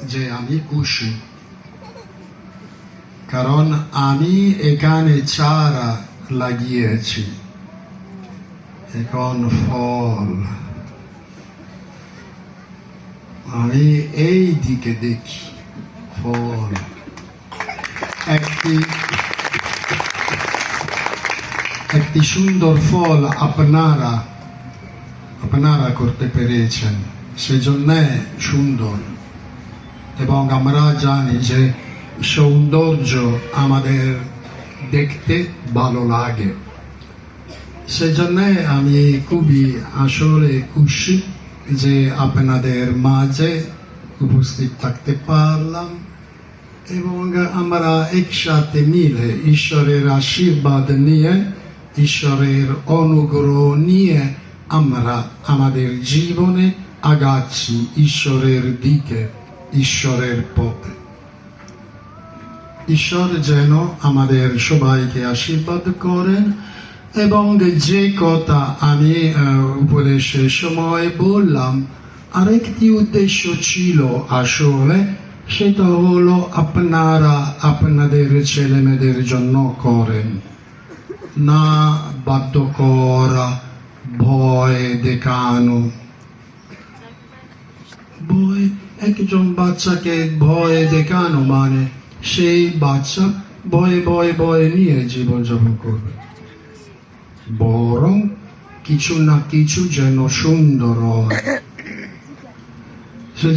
যে আমি খুশি, কারণ আমি এখানে চারা লাগিয়েছি, এখন ফল। আমি এই দিকে দেখি ফল। একটি সুন্দর ফল আপনারা করতে পেরেছেন, সেজন্য সুন্দর। এবং আমরা জানি যে সৌন্দর্য আমাদের দেখতে ভালো লাগে, সেজন্য আমি খুবই আসলে খুশি যে আপনাদের মাঝে উপস্থিত থাকতে পারলাম এবং আমরা একসাথে মিলে ঈশ্বরের আশীর্বাদ নিয়ে, ঈশ্বরের অনুগ্রহ নিয়ে আমরা আমাদের জীবনে আগাচ্ছি ঈশ্বরের দিকে, ঈশ্বরের পথে। ঈশ্বর যেন আমাদের সবাইকে আশীর্বাদ করেন। এবং যে কথা আমি উপদেশের সময় বললাম, আরেকটি উদ্দেশ্য ছিল আসলে, সেটা হলো আপনারা আপনাদের ছেলে মেয়েদের জন্য করেন না, বাধ্য করা, ভয় দেখানো। একজন বাচ্চাকে ভয় দেখানো মানে সেই বাচ্চা ভয়ে নিয়ে জীবনযাপন করবে। বরং কিছু না কিছু যেন সুন্দর হয়,